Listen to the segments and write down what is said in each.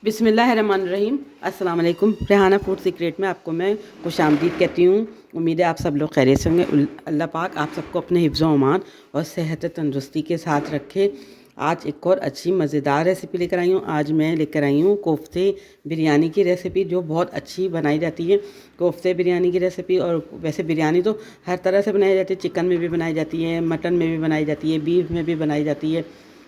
बिस्मिल्लाहिर्रहमानिर्रहीम। अस्सलाम वालेकुम। रेहाना फूड सीक्रेट में आपको मैं खुशामदीद कहती हूँ। उम्मीद है आप सब लोग खैरियत से होंगे। अल्लाह पाक आप सबको अपने हिफ्ज़ अमान और सेहत तंदुरुस्ती के साथ रखे। आज एक और अच्छी मज़ेदार रेसिपी लेकर आई हूँ। आज मैं लेकर आई हूँ कोफ्ते बिरयानी की रेसिपी, जो बहुत अच्छी बनाई जाती है। कोफ्ते बिरयानी की रेसिपी, और वैसे बिरयानी तो हर तरह से बनाई जाती है। चिकन में भी बनाई जाती है, मटन में भी बनाई जाती है, बीफ में भी बनाई जाती है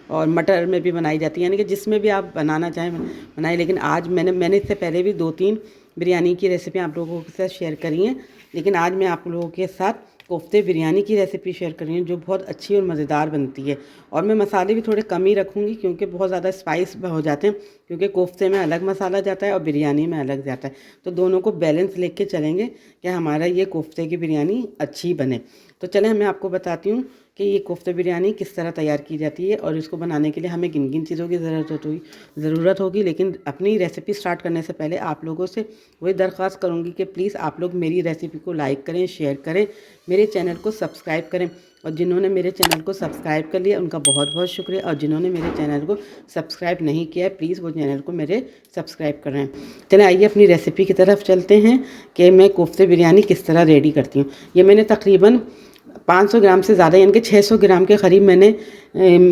और मटर में भी बनाई जाती है, यानी कि जिसमें भी आप बनाना चाहें बनाइए। लेकिन आज मैंने इससे पहले भी 2-3 बिरयानी की रेसिपी आप लोगों के साथ शेयर करी हैं, लेकिन आज मैं आप लोगों के साथ कोफ्ते बिरयानी की रेसिपी शेयर कर रही हूँ, जो बहुत अच्छी और मज़ेदार बनती है। और मैं मसाले भी थोड़े कम ही रखूँगी, क्योंकि बहुत ज़्यादा स्पाइस हो जाते हैं, क्योंकि कोफ्ते में अलग मसाला जाता है और बिरयानी में अलग जाता है। तो दोनों को बैलेंस लेके चलेंगे कि हमारा ये कोफ्ते की बिरयानी अच्छी बने। तो चलें, मैं आपको बताती हूँ कि ये कोफ्ते बिरयानी किस तरह तैयार की जाती है और इसको बनाने के लिए हमें किन किन चीज़ों की ज़रूरत होगी। लेकिन अपनी रेसिपी स्टार्ट करने से पहले आप लोगों से वही दरख्वास्त करूँगी कि प्लीज़ आप लोग मेरी रेसिपी को लाइक करें, शेयर करें, मेरे चैनल को सब्सक्राइब करें। और जिन्होंने मेरे चैनल को सब्सक्राइब कर लिया उनका बहुत बहुत शुक्रिया, और जिन्होंने मेरे चैनल को सब्सक्राइब नहीं किया है प्लीज़ वो चैनल को मेरे सब्सक्राइब कर रहे हैं। चलें, आइए अपनी रेसिपी की तरफ चलते हैं कि मैं कोफ्ते बिरयानी किस तरह रेडी करती हूँ। ये मैंने तकरीबन 500 ग्राम से ज़्यादा, यानी कि 600 ग्राम के करीब मैंने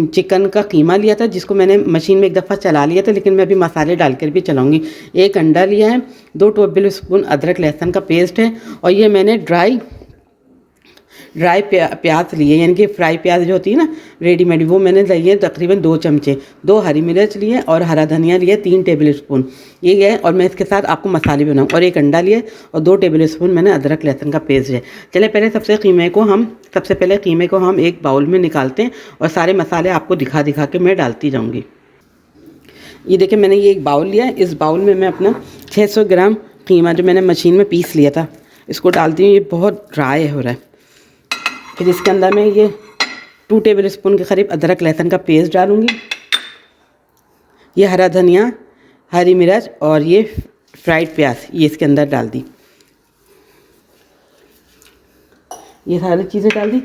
चिकन का कीमा लिया था, जिसको मैंने मशीन में एक दफ़ा चला लिया था, लेकिन मैं अभी मसाले डालकर भी चलाऊँगी। 1 अंडा लिया है, 2 टेबल स्पून अदरक लहसुन का पेस्ट है, और ये मैंने ड्राई प्याज लिए, यानी कि फ्राई प्याज जो होती है ना रेडीमेड, वो मैंने लिए तकरीबन 2 चमचे। 2 हरी मिर्च लिए और हरा धनिया लिए 3 टेबल स्पून, ये है। और मैं इसके साथ आपको मसाले भी बनाऊँ। और 1 अंडा लिए और 2 टेबल स्पून मैंने अदरक लहसुन का पेस्ट है। चले सबसे पहले कीमे को हम एक बाउल में निकालते हैं, और सारे मसाले आपको दिखा दिखा के मैं डालती जाऊँगी। ये देखिए, मैंने ये एक बाउल लिया है। इस बाउल में मैं अपना 600 ग्राम कीमा जो मैंने मशीन में पीस लिया था इसको डालती हूँ। ये बहुत ड्राई हो रहा है। फिर इसके अंदर मैं ये 2 टेबल स्पून के करीब अदरक लहसुन का पेस्ट डालूँगी, ये हरा धनिया, हरी मिर्च और ये फ्राइड प्याज ये इसके अंदर डाल दी। ये सारी चीज़ें डाल दी।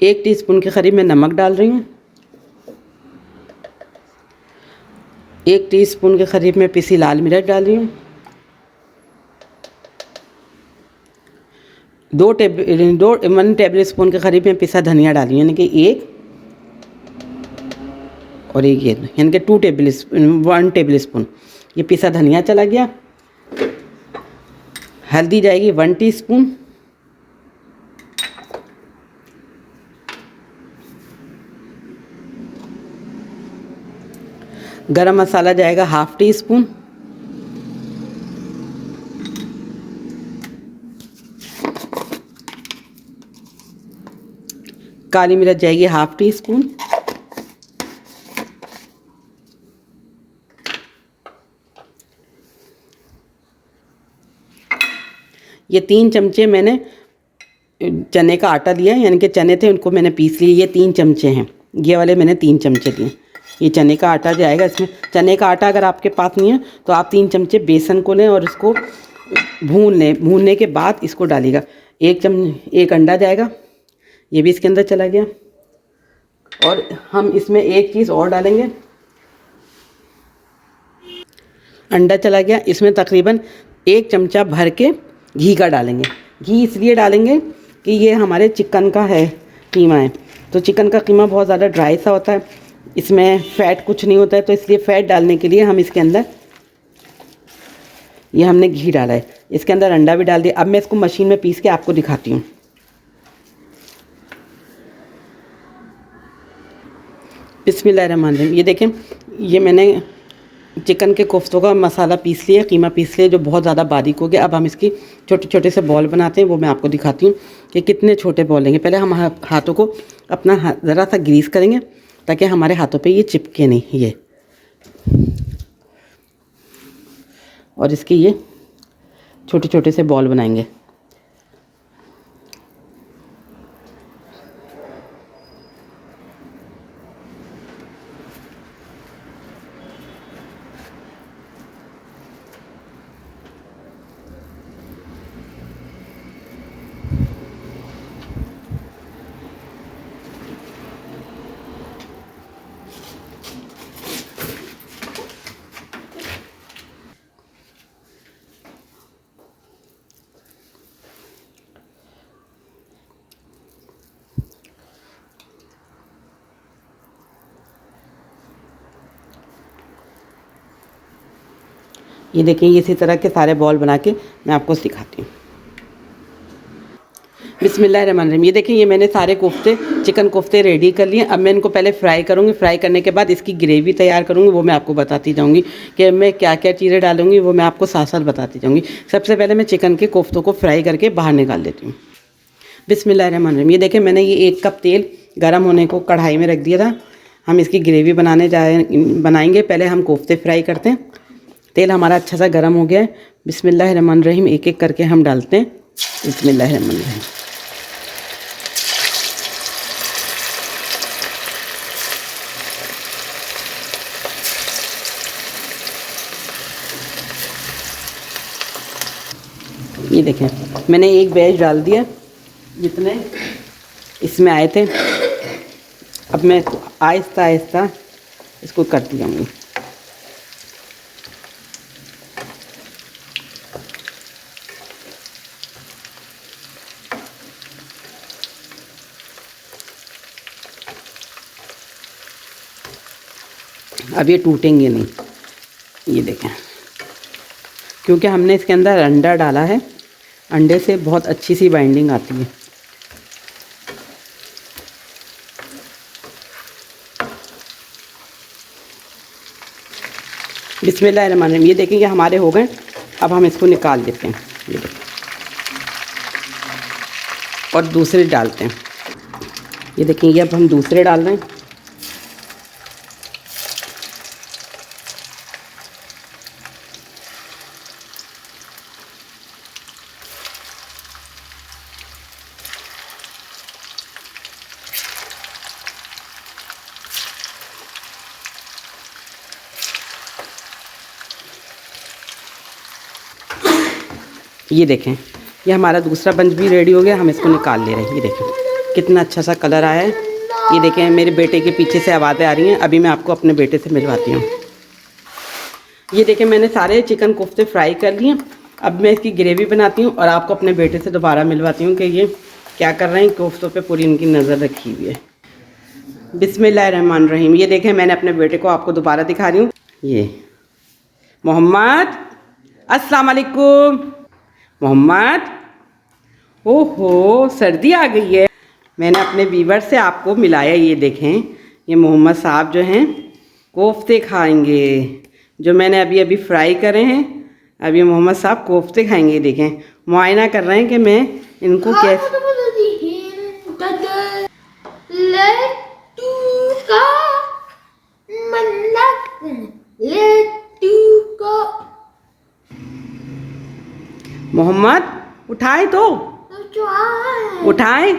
एक टीस्पून के करीब मैं नमक डाल रही हूँ। 1 टीस्पून के करीब मैं पिसी लाल मिर्च डाल रही हूँ। 1 टेबल स्पून के करीब मैं पिसा धनिया डाली, यानी कि 1 और 1 ये, यानी कि 1 टेबल स्पून ये पिसा धनिया चला गया। हल्दी जाएगी 1 टीस्पून, गरम मसाला जाएगा 1/2 टीस्पून, काली मिर्च जाएगी 1/2 टीस्पून, ये 3 चमचे मैंने चने का आटा लिया है, यानी कि चने थे उनको मैंने पीस लिए। ये 3 चमचे हैं, ये वाले मैंने 3 चमचे लिए। ये चने का आटा जाएगा इसमें। चने का आटा अगर आपके पास नहीं है तो आप 3 चमचे बेसन को लें और इसको भून लें। भूनने के बाद इसको डालिएगा। 1 अंडा जाएगा, ये भी इसके अंदर चला गया। और हम इसमें एक चीज़ और डालेंगे, अंडा चला गया। इसमें तकरीबन 1 चमचा भर के घी का डालेंगे। घी इसलिए डालेंगे कि ये हमारे चिकन का है कीमा है, तो चिकन का कीमा बहुत ज़्यादा ड्राई सा होता है, इसमें फ़ैट कुछ नहीं होता है, तो इसलिए फ़ैट डालने के लिए हम इसके अंदर ये हमने घी डाला है। इसके अंदर अंडा भी डाल दिया। अब मैं इसको मशीन में पीस के आपको दिखाती हूँ। बिस्मिल्लाहिर्रहमानिर्रहीम। ये देखें, ये मैंने चिकन के कोफ्तों का मसाला पीस लिया, कीमा पीस लिया, जो बहुत ज़्यादा बारीक हो गया। अब हम इसकी छोटे छोटे से बॉल बनाते हैं, वो मैं आपको दिखाती हूँ कि कितने छोटे बॉल लेंगे। पहले हम हाथों को अपना ज़रा सा ग्रीस करेंगे ताकि हमारे हाथों पे ये चिपके नहीं। ये और इसकी ये छोटे छोटे से बॉल बनाएंगे। ये देखें, ये इसी तरह के सारे बॉल बना के मैं आपको सिखाती हूँ। बिस्मिल्लाहिर्रहमानिर्रहीम। ये देखिए, ये मैंने सारे कोफ्ते, चिकन कोफ्ते रेडी कर लिए। अब मैं इनको पहले फ्राई करूँगी। फ्राई करने के बाद इसकी ग्रेवी तैयार करूँगी, वो मैं आपको बताती जाऊँगी कि मैं क्या क्या चीज़ें डालूँगी, वो मैं आपको साथ साथ बताती जाऊँगी। सबसे पहले मैं चिकन के कोफ्तों को फ्राई करके बाहर निकाल देती हूँ। बिस्मिल्लाहिर्रहमानिर्रहीम। ये देखिए, मैंने ये 1 कप तेल गर्म होने को कढ़ाई में रख दिया था। हम इसकी ग्रेवी बनाएंगे। पहले हम कोफ्ते फ्राई करते हैं। तेल हमारा अच्छा सा गर्म हो गया है। बिस्मिल्लाहिर्रहमानिर्रहीम। एक एक करके हम डालते हैं। बिस्मिल्लाहिर्रहमानिर्रहीम। ये देखें, मैंने एक बैच डाल दिया जितने इसमें आए थे। अब मैं आहिस्ता आहिस्ता इसको करती जाऊँगी। अब ये टूटेंगे नहीं, ये देखें, क्योंकि हमने इसके अंदर अंडा डाला है। अंडे से बहुत अच्छी सी बाइंडिंग आती है। बिस्मिल्लाहिर्रहमानिर्रहीम। ये देखें, ये हमारे हो गए। अब हम इसको निकाल देते हैं। ये देखें, और दूसरे डालते हैं। ये देखें, ये अब हम दूसरे डाल रहे हैं। ये देखें, ये हमारा दूसरा बंच भी रेडी हो गया। हम इसको निकाल ले रहे हैं। ये देखें, कितना अच्छा सा कलर आया है। ये देखें, मेरे बेटे के पीछे से आवाज़ें आ रही हैं। अभी मैं आपको अपने बेटे से मिलवाती हूँ। ये देखें, मैंने सारे चिकन कोफ्ते फ्राई कर लिए। अब मैं इसकी ग्रेवी बनाती हूँ और आपको अपने बेटे से दोबारा मिलवाती हूँ कि ये क्या कर रहे हैं। कोफ्तों पे पूरी इनकी नज़र रखी हुई है। बिस्मिल्लाहिर्रहमानिर्रहीम। ये देखें, मैंने अपने बेटे को आपको दोबारा दिखा रही हूँ। ये मोहम्मद, अस्सलाम वालेकुम। मोहम्मद, ओहो, सर्दी आ गई है। मैंने अपने वीवर से आपको मिलाया। ये देखें, ये मोहम्मद साहब जो हैं कोफ्ते खाएंगे, जो मैंने अभी अभी फ्राई करे हैं। अब ये मोहम्मद साहब कोफ्ते खाएंगे। देखें, मुआयना कर रहे हैं कि मैं इनको कैसे। मोहम्मद, उठाए तो उठाए।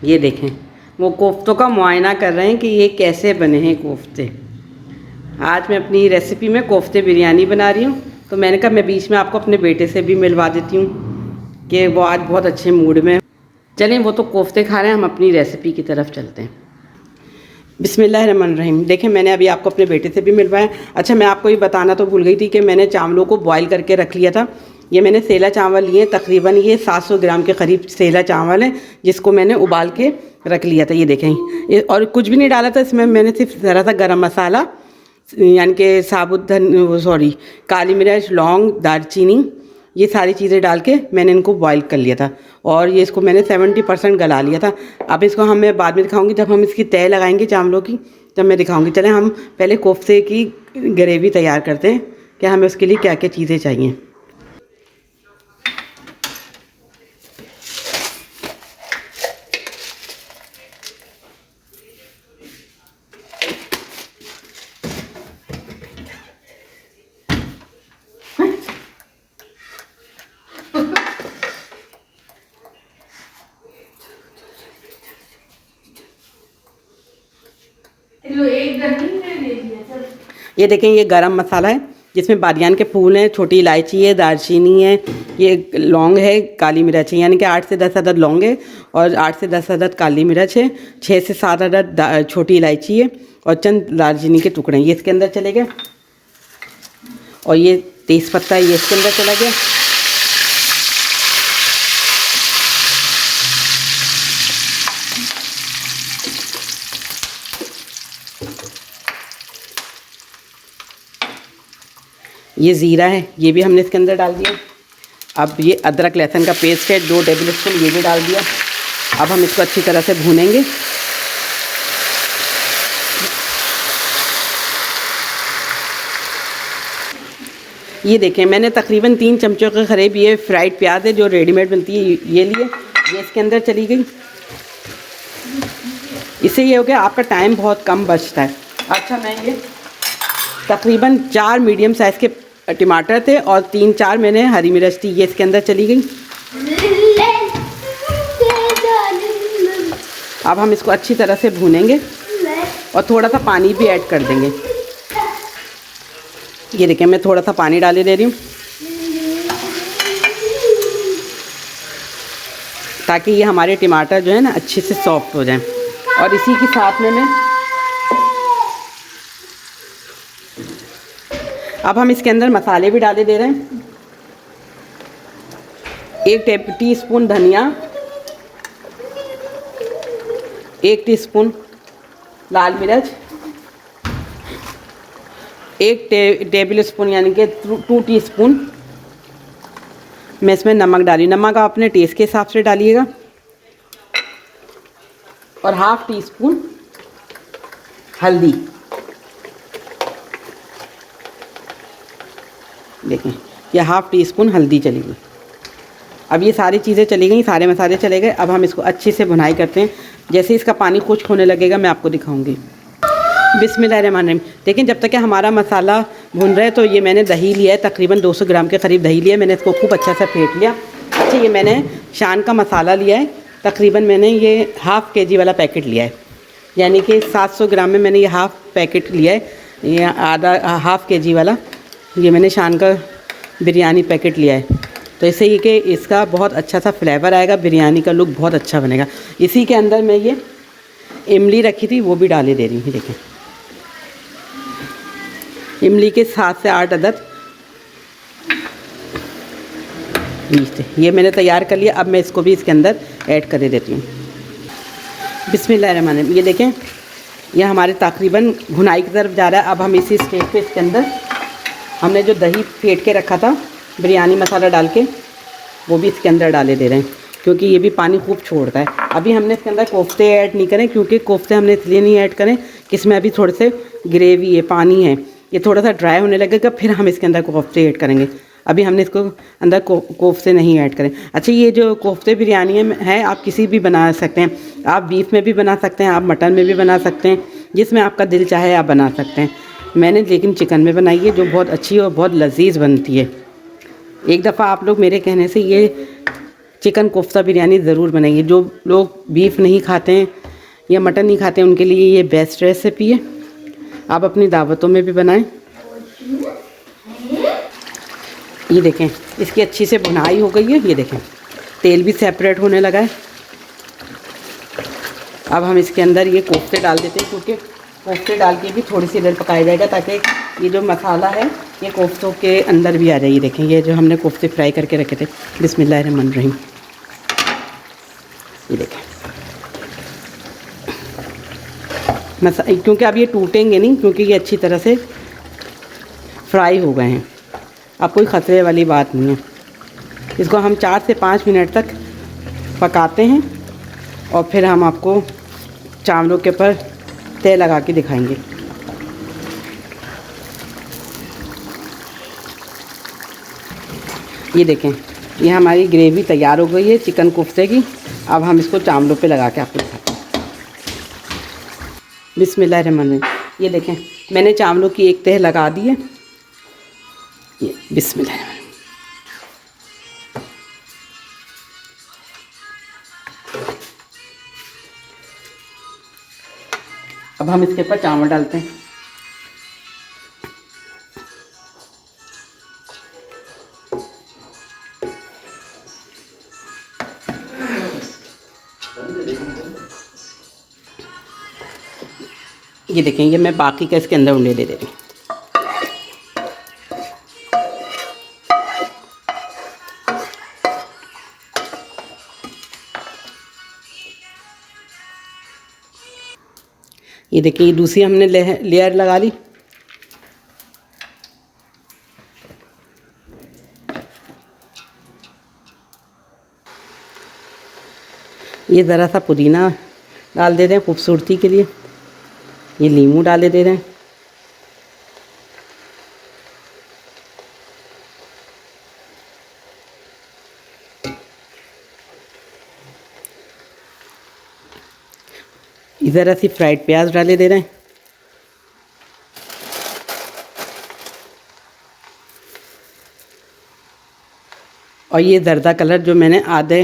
ये देखें, वो कोफ्तों का मुआयना कर रहे हैं कि ये कैसे बने हैं कोफ्ते। आज मैं अपनी रेसिपी में कोफ्ते बिरयानी बना रही हूँ, तो मैंने कहा मैं बीच में आपको अपने बेटे से भी मिलवा देती हूँ कि वो आज बहुत अच्छे मूड में। चलें, वो तो कोफ्ते खा रहे हैं, हम अपनी रेसिपी की तरफ चलते हैं। बिस्मिल्लाहिर्रहमानिर्रहीम। देखें, मैंने अभी आपको अपने बेटे से भी मिलवाया। अच्छा, मैं आपको ये बताना तो भूल गई थी कि मैंने चावलों को बॉईल करके रख लिया था। ये मैंने सेला चावल लिए, तकरीबन ये 700 ग्राम के करीब सेला चावल है, जिसको मैंने उबाल के रख लिया था। ये देखें, ये और कुछ भी नहीं डाला था इसमें। मैंने सिर्फ ज़रा सा गरम मसाला, यानी कि साबुत काली मिर्च, लौंग, दालचीनी, ये सारी चीज़ें डाल के मैंने इनको बॉईल कर लिया था। और ये इसको मैंने 70% गला लिया था। अब इसको मैं बाद में दिखाऊंगी, जब हम इसकी तय लगाएंगे चावलों की, तब मैं दिखाऊंगी। चलें, हम पहले कोफ्ते की ग्रेवी तैयार करते हैं कि हमें उसके लिए क्या क्या चीज़ें चाहिए। ये देखें, ये गरम मसाला है, जिसमें बादियान के फूल हैं, छोटी इलायची है, दालचीनी है, ये लौंग है, काली मिर्च है, यानी कि 8 से 10 अदद लौंग है और 8 से 10 अदद काली मिर्च है, 6 से 7 अदद छोटी इलायची है और चंद दालचीनी के टुकड़े हैं। ये इसके अंदर चले गए। और ये तेज़पत्ता है, ये इसके अंदर चला गया। ये ज़ीरा है, ये भी हमने इसके अंदर डाल दिया। अब ये अदरक लहसुन का पेस्ट है 2 टेबल स्पून, ये भी डाल दिया। अब हम इसको अच्छी तरह से भूनेंगे। ये देखें, मैंने तकरीबन 3 चमचों के करीब ये फ्राइड प्याज है जो रेडीमेड बनती है, ये लिए, ये इसके अंदर चली गई। इससे ये हो गया आपका टाइम बहुत कम बचता है। अच्छा, मैं ये तकरीबन 4 मीडियम साइज़ के टमाटर थे और 3-4 मैंने हरी मिर्च थी, ये इसके अंदर चली गई। अब हम इसको अच्छी तरह से भूनेंगे और थोड़ा सा पानी भी ऐड कर देंगे। ये देखें, मैं थोड़ा सा पानी डाले दे रही हूँ ताकि ये हमारे टमाटर जो है ना अच्छे से सॉफ्ट हो जाएं। और इसी के साथ में मैं अब हम इसके अंदर मसाले भी डाले दे रहे हैं। 1 टीस्पून धनिया, 1 टीस्पून लाल मिर्च, 1 टेबल स्पून यानी कि 2 टीस्पून मैं इसमें नमक डाली। नमक आप अपने टेस्ट के हिसाब से डालिएगा। और 1/2 टीस्पून हल्दी। देखें, ये 1/2 टीस्पून हल्दी चली गई। अब ये सारी चीज़ें चली गई, सारे मसाले चले गए। अब हम इसको अच्छे से भुनाई करते हैं। जैसे इसका पानी खुश्क होने लगेगा मैं आपको दिखाऊंगी। बिस्मिल्लाहिर्रहमानिर्रहीम। देखें, जब तक कि हमारा मसाला भुन रहा है तो ये मैंने दही लिया है, तकरीबन 200 ग्राम के करीब दही लिया है। मैंने इसको खूब अच्छा से फेंट लिया। अच्छा, ये मैंने शान का मसाला लिया है, तकरीबन मैंने ये 1/2 kg वाला पैकेट लिया है, यानी कि 700 ग्राम में मैंने ये 1/2 पैकेट लिया है। ये आधा 1/2 kg वाला ये मैंने शान का बिरयानी पैकेट लिया है। तो इससे ये कि इसका बहुत अच्छा सा फ्लेवर आएगा, बिरयानी का लुक बहुत अच्छा बनेगा। इसी के अंदर मैं ये इमली रखी थी वो भी डाले दे रही हूँ। देखें, इमली के 7 से 8 अदद बीज थे, ये मैंने तैयार कर लिया। अब मैं इसको भी इसके अंदर ऐड कर देती हूँ। बिस्मिल्लाहिर्रहमानिर्रहीम। ये देखें, ये हमारे तकरीबन भुनाई की तरफ जा रहा है। अब हम इसी स्टेज पे इसके अंदर हमने जो दही फेंट के रखा था बिरयानी मसाला डाल के वो भी इसके अंदर डाले दे रहे हैं, क्योंकि ये भी पानी खूब छोड़ता है। अभी हमने इसके अंदर कोफ्ते ऐड नहीं करें, क्योंकि कोफ्ते हमने इसलिए नहीं ऐड करें कि इसमें अभी थोड़े से ग्रेवी है, पानी है, ये थोड़ा सा ड्राई होने लगेगा, फिर हम इसके अंदर कोफ्ते ऐड करेंगे। अभी हमने इसको अंदर कोफ्ते नहीं ऐड करें। अच्छा, ये जो कोफ्ते बिरयानी है आप किसी भी बना सकते हैं, आप बीफ में भी बना सकते हैं, आप मटन में भी बना सकते हैं, जिसमें आपका दिल चाहे आप बना सकते हैं। मैंने लेकिन चिकन में बनाई है, जो बहुत अच्छी और बहुत लजीज बनती है। एक दफ़ा आप लोग मेरे कहने से ये चिकन कोफ्ता बिरयानी ज़रूर बनाइए। जो लोग बीफ नहीं खाते हैं या मटन नहीं खाते हैं उनके लिए ये बेस्ट रेसिपी है, आप अपनी दावतों में भी बनाएं। ये देखें, इसकी अच्छी से भुनाई हो गई है। ये देखें, तेल भी सेपरेट होने लगा है। अब हम इसके अंदर ये कोफ्ते डाल देते हैं, क्योंकि कोफ्ते डाल के भी थोड़ी सी देर पकाया जाएगा ताकि ये जो मसाला है ये कोफ्तों के अंदर भी आ जाए। ये देखें, ये जो हमने कोफ्ते फ्राई करके रखे थे। बिस्मिल्लाहिर्रहमानिर्रहीम। ये देखें, क्योंकि अब ये टूटेंगे नहीं, क्योंकि ये अच्छी तरह से फ्राई हो गए हैं। अब कोई ख़तरे वाली बात नहीं है। इसको हम 4 से 5 मिनट तक पकाते हैं और फिर हम आपको चावलों के ऊपर तेल लगा के दिखाएंगे। ये देखें, ये हमारी ग्रेवी तैयार हो गई है चिकन कोफ्ते की। अब हम इसको चावलों पे लगा के आपको दिखाते हैं। बिस्मिल्लाहिर्रहमानिर्रहीम। ये देखें, मैंने चावलों की एक तह लगा दी है। ये बिस्मिल्लाहिर्रहमानिर्रहीम। अब हम इसके ऊपर चावल डालते हैं। ये देखें, ये मैं बाकी का इसके अंदर उंडे दे रही हूँ। ये देखिए, ये दूसरी हमने लेयर लगा ली। ये ज़रा सा पुदीना डाल देते हैं खूबसूरती के लिए। ये नींबू डाले दे रहे हैं। इधर ऐसी फ्राइड प्याज डाले दे रहे हैं। और ये ज़र्दा कलर जो मैंने आधे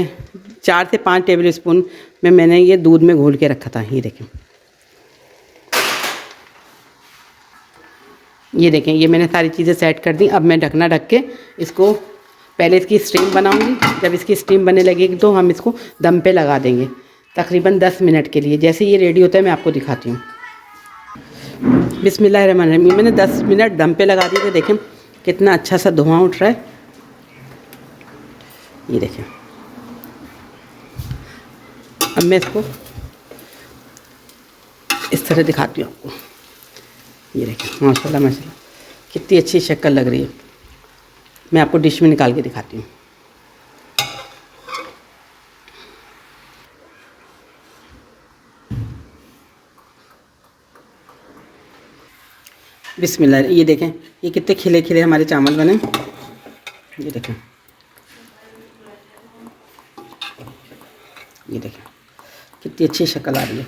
4 से 5 टेबल स्पून में मैंने ये दूध में घोल के रखा था। ये देखें, ये देखें, ये मैंने सारी चीज़ें सेट कर दी। अब मैं ढकना ढक के इसको पहले इसकी स्टीम बनाऊंगी। जब इसकी स्टीम बनने लगेगी तो हम इसको दम पे लगा देंगे तकरीबन 10 मिनट के लिए। जैसे ये रेडी होता है मैं आपको दिखाती हूँ। बिस्मिल्लाहिर्रहमानिर्रहीम। मैंने 10 मिनट दम पे लगा दिए थे। देखें कितना अच्छा सा धुआं उठ रहा है। ये देखें, अब मैं इसको इस तरह दिखाती हूँ आपको। ये देखें, माशाल्लाह माशाल्लाह कितनी अच्छी शक्ल लग रही है। मैं आपको डिश में निकाल के दिखाती हूँ। बिस्मिल्लाह। ये देखें, ये कितने खिले खिले हमारे चावल बने। ये देखें, ये देखें कितनी अच्छी शक्ल आ रही है।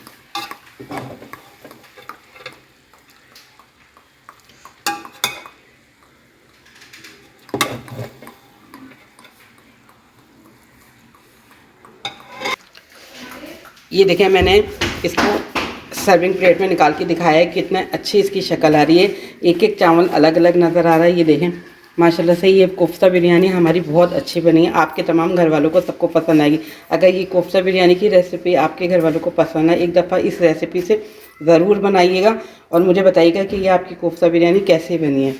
ये देखें, मैंने इसको सर्विंग प्लेट में निकाल के दिखाया है कितना अच्छी इसकी शक्ल आ रही है। एक एक चावल अलग अलग नज़र आ रहा है। ये देखें माशाल्लाह से ये कोफ्ता बिरयानी हमारी बहुत अच्छी बनी है। आपके तमाम घर वालों को सबको पसंद आएगी। अगर ये कोफ्ता बिरयानी की रेसिपी आपके घर वालों को पसंद है, एक दफ़ा इस रेसिपी से ज़रूर बनाइएगा और मुझे बताइएगा कि ये आपकी कोफ्ता बिरयानी कैसे बनी है।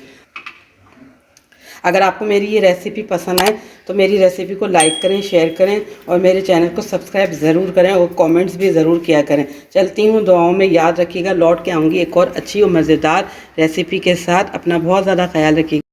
अगर आपको मेरी ये रेसिपी पसंद आए तो मेरी रेसिपी को लाइक करें, शेयर करें और मेरे चैनल को सब्सक्राइब ज़रूर करें और कमेंट्स भी ज़रूर किया करें। चलती हूँ, दुआओं में याद रखिएगा। लौट के आऊँगी एक और अच्छी और मज़ेदार रेसिपी के साथ। अपना बहुत ज़्यादा ख्याल रखिएगा।